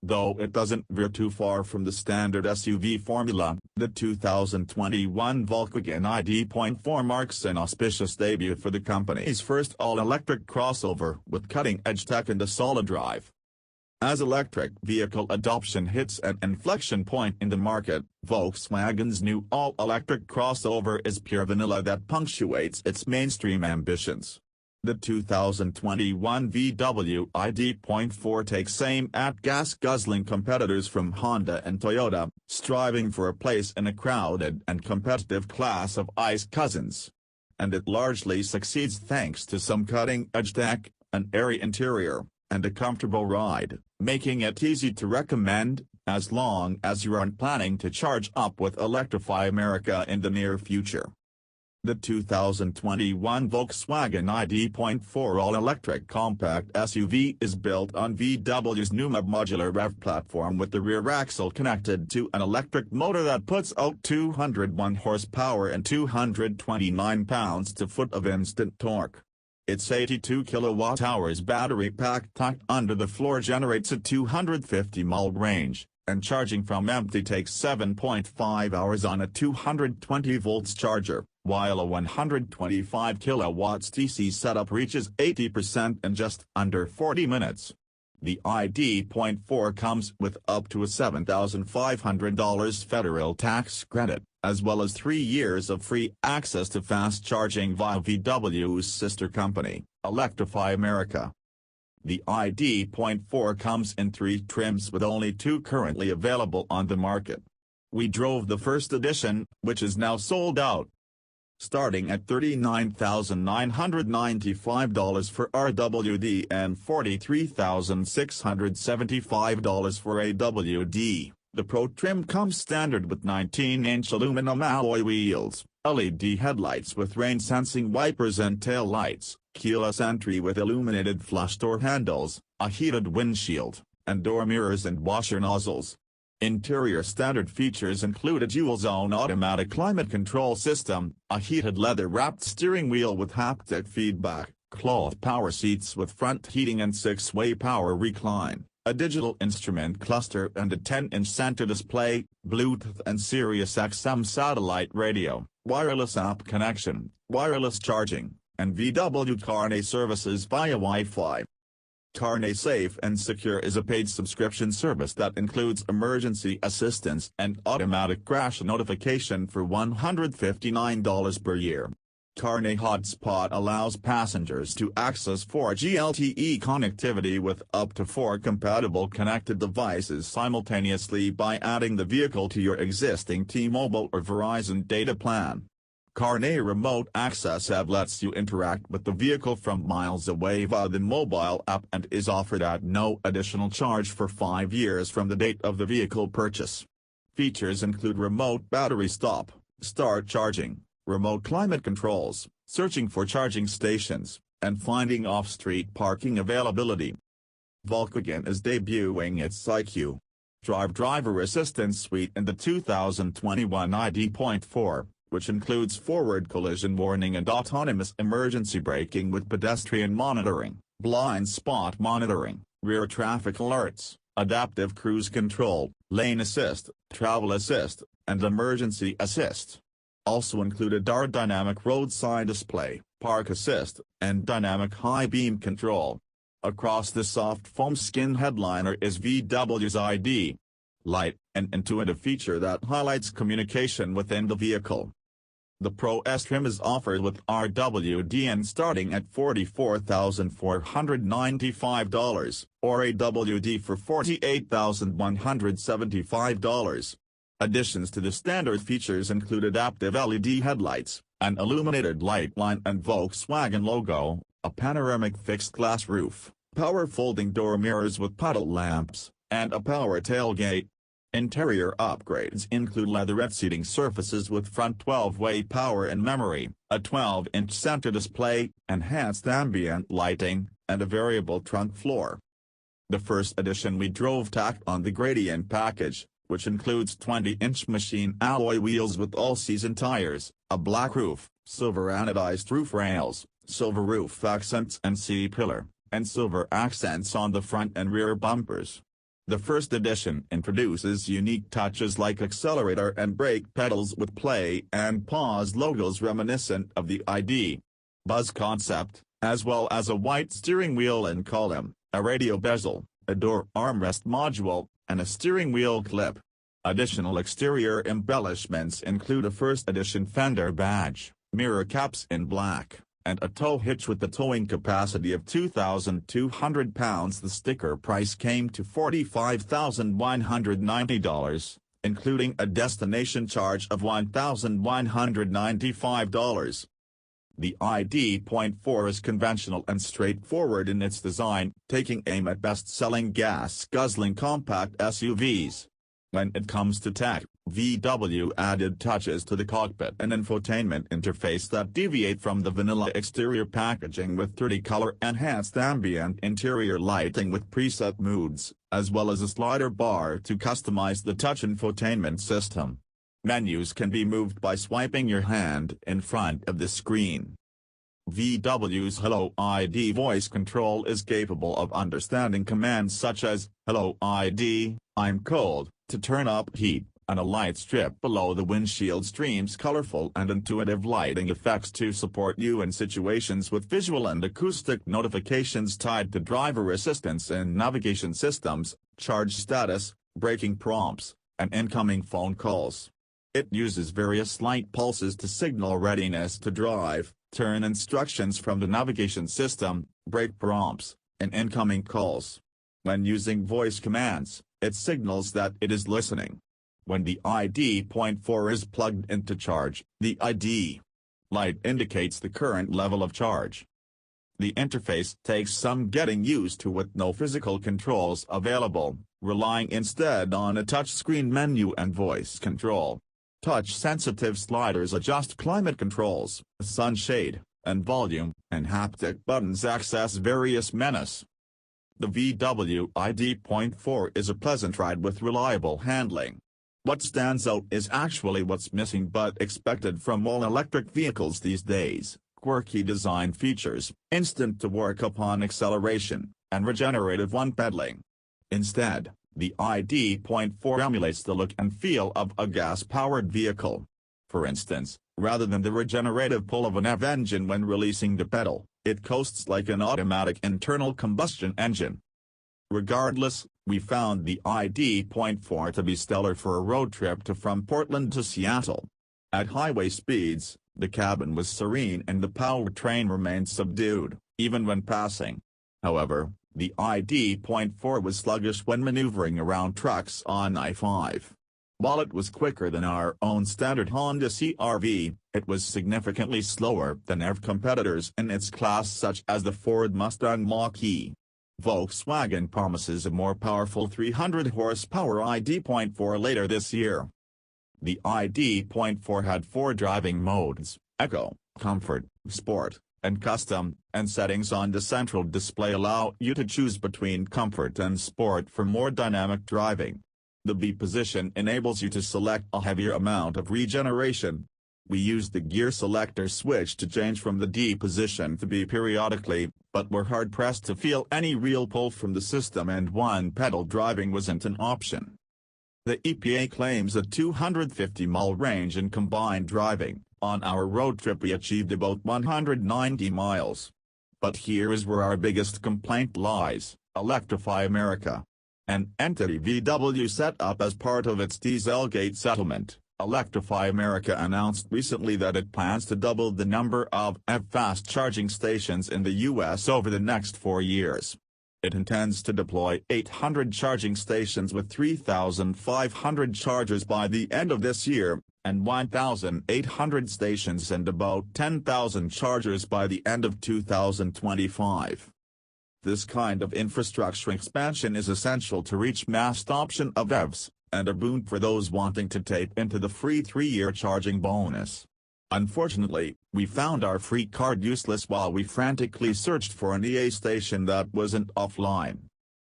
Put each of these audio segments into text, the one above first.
Though it doesn't veer too far from the standard SUV formula, the 2021 Volkswagen ID.4 marks an auspicious debut for the company's first all-electric crossover with cutting-edge tech and a solid drive. As electric vehicle adoption hits an inflection point in the market, Volkswagen's new all-electric crossover is pure vanilla that punctuates its mainstream ambitions. The 2021 VW ID.4 takes aim at gas-guzzling competitors from Honda and Toyota, striving for a place in a crowded and competitive class of ICE cousins. And it largely succeeds thanks to some cutting-edge tech, an airy interior, and a comfortable ride, making it easy to recommend, as long as you aren't planning to charge up with Electrify America in the near future. The 2021 Volkswagen ID.4 all-electric compact SUV is built on VW's new modular REV platform with the rear axle connected to an electric motor that puts out 201 horsepower and 229 pounds-to-foot of instant torque. Its 82 kWh battery pack tucked under the floor generates a 250 mile range, and charging from empty takes 7.5 hours on a 220 volts charger, while a 125 kW DC setup reaches 80% in just under 40 minutes. The ID.4 comes with up to a $7,500 federal tax credit, as well as 3 years of free access to fast charging via VW's sister company, Electrify America. The ID.4 comes in 3 trims with only 2 currently available on the market. We drove the first edition, which is now sold out. Starting at $39,995 for RWD and $43,675 for AWD. The Pro trim comes standard with 19-inch aluminum alloy wheels, LED headlights with rain-sensing wipers and tail lights, keyless entry with illuminated flush door handles, a heated windshield, and door mirrors and washer nozzles. Interior standard features include a dual-zone automatic climate control system, a heated leather-wrapped steering wheel with haptic feedback, cloth power seats with front heating and 6-way power recline, a digital instrument cluster and a 10-inch center display, Bluetooth and Sirius XM satellite radio, wireless app connection, wireless charging, and VW CarNe services via Wi-Fi. CarNe Safe and Secure is a paid subscription service that includes emergency assistance and automatic crash notification for $159 per year. CarNe Hotspot allows passengers to access 4G LTE connectivity with up to 4 compatible connected devices simultaneously by adding the vehicle to your existing T-Mobile or Verizon data plan. CarNe Remote Access app lets you interact with the vehicle from miles away via the mobile app and is offered at no additional charge for 5 years from the date of the vehicle purchase. Features include remote battery stop, start charging, remote climate controls, searching for charging stations, and finding off-street parking availability. Volkswagen is debuting its IQ Driver Assistance Suite in the 2021 ID.4. which includes forward collision warning and autonomous emergency braking with pedestrian monitoring, blind spot monitoring, rear traffic alerts, adaptive cruise control, lane assist, travel assist, and emergency assist. Also included are dynamic roadside display, park assist, and dynamic high beam control. Across the soft foam skin headliner is VW's ID. Light, an intuitive feature that highlights communication within the vehicle. The Pro S trim is offered with RWD starting at $44,495, or AWD for $48,175. Additions to the standard features include adaptive LED headlights, an illuminated light line and Volkswagen logo, a panoramic fixed glass roof, power folding door mirrors with puddle lamps, and a power tailgate. Interior upgrades include leatherette seating surfaces with front 12-way power and memory, a 12-inch center display, enhanced ambient lighting, and a variable trunk floor. The first edition we drove tacked on the Gradient package, which includes 20-inch machine alloy wheels with all-season tires, a black roof, silver anodized roof rails, silver roof accents and C-pillar, and silver accents on the front and rear bumpers. The first edition introduces unique touches like accelerator and brake pedals with play and pause logos reminiscent of the ID. Buzz concept, as well as a white steering wheel and column, a radio bezel, a door armrest module, and a steering wheel clip. Additional exterior embellishments include a first edition fender badge, mirror caps in black, and a tow hitch with a towing capacity of 2,200 pounds. The sticker price came to $45,190, including a destination charge of $1,195. The ID.4 is conventional and straightforward in its design, taking aim at best-selling gas-guzzling compact SUVs. When it comes to tech, VW added touches to the cockpit and infotainment interface that deviate from the vanilla exterior packaging with 30-color enhanced ambient interior lighting with preset moods, as well as a slider bar to customize the touch infotainment system. Menus can be moved by swiping your hand in front of the screen. VW's Hello ID voice control is capable of understanding commands such as, "Hello ID, I'm cold," to turn up heat, and a light strip below the windshield streams colorful and intuitive lighting effects to support you in situations with visual and acoustic notifications tied to driver assistance and navigation systems, charge status, braking prompts, and incoming phone calls. It uses various light pulses to signal readiness to drive, turn instructions from the navigation system, brake prompts, and incoming calls. When using voice commands, it signals that it is listening. When the ID.4 is plugged into charge, the ID light indicates the current level of charge. The interface takes some getting used to with no physical controls available, relying instead on a touchscreen menu and voice control. Touch-sensitive sliders adjust climate controls, sunshade, and volume, and haptic buttons access various menus. The VW ID.4 is a pleasant ride with reliable handling. What stands out is actually what's missing but expected from all electric vehicles these days: quirky design features, instant to work upon acceleration, and regenerative one-pedaling. Instead, the ID.4 emulates the look and feel of a gas-powered vehicle. For instance, rather than the regenerative pull of an EV engine when releasing the pedal, it coasts like an automatic internal combustion engine. Regardless, we found the ID.4 to be stellar for a road trip from Portland to Seattle. At highway speeds, the cabin was serene and the powertrain remained subdued, even when passing. However, the ID.4 was sluggish when maneuvering around trucks on I-5. While it was quicker than our own standard Honda CR-V, it was significantly slower than EV competitors in its class such as the Ford Mustang Mach-E. Volkswagen promises a more powerful 300-horsepower ID.4 later this year. The ID.4 had 4 driving modes: Eco, Comfort, Sport, and Custom, and settings on the central display allow you to choose between Comfort and Sport for more dynamic driving. The B position enables you to select a heavier amount of regeneration. We used the gear selector switch to change from the D position to B periodically, but were hard-pressed to feel any real pull from the system, and one-pedal driving wasn't an option. The EPA claims a 250-mile range in combined driving. On our road trip we achieved about 190 miles. But here is where our biggest complaint lies: Electrify America. An entity VW set up as part of its Dieselgate settlement, Electrify America announced recently that it plans to double the number of EV fast charging stations in the U.S. over the next 4 years. It intends to deploy 800 charging stations with 3,500 chargers by the end of this year, and 1,800 stations and about 10,000 chargers by the end of 2025. This kind of infrastructure expansion is essential to reach mass adoption of EVs, and a boon for those wanting to tap into the free 3-year charging bonus. Unfortunately, we found our free card useless while we frantically searched for an EA station that wasn't offline.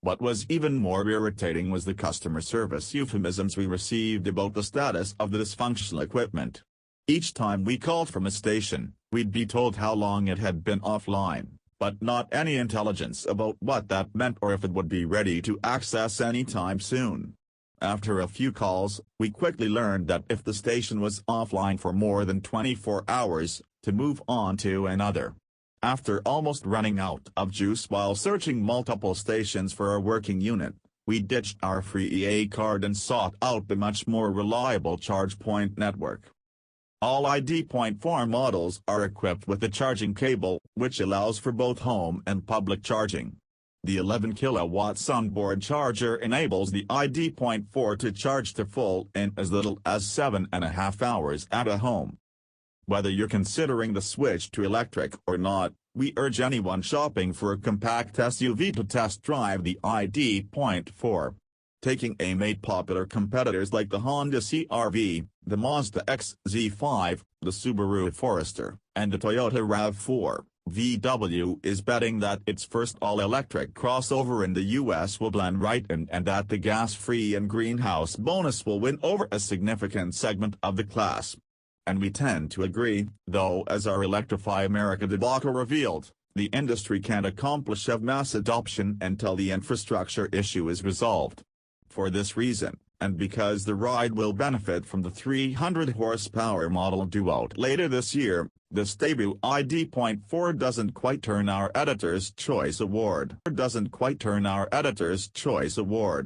What was even more irritating was the customer service euphemisms we received about the status of the dysfunctional equipment. Each time we called from a station, we'd be told how long it had been offline, but not any intelligence about what that meant or if it would be ready to access anytime soon. After a few calls, we quickly learned that if the station was offline for more than 24 hours, to move on to another. After almost running out of juice while searching multiple stations for a working unit, we ditched our free EA card and sought out the much more reliable ChargePoint network. All ID.4 models are equipped with a charging cable, which allows for both home and public charging. The 11 kilowatts onboard charger enables the ID.4 to charge to full in as little as 7.5 hours at a home. Whether you're considering the switch to electric or not, we urge anyone shopping for a compact SUV to test drive the ID.4. Taking aim at popular competitors like the Honda CR-V, the Mazda XZ5, the Subaru Forester, and the Toyota RAV4, VW is betting that its first all-electric crossover in the US will blend right in and that the gas-free and greenhouse bonus will win over a significant segment of the class. And we tend to agree, though as our Electrify America debacle revealed, the industry can't accomplish EV mass adoption until the infrastructure issue is resolved. For this reason, and because the ride will benefit from the 300 horsepower model due out later this year, this debut ID.4 doesn't quite earn our Editor's Choice Award.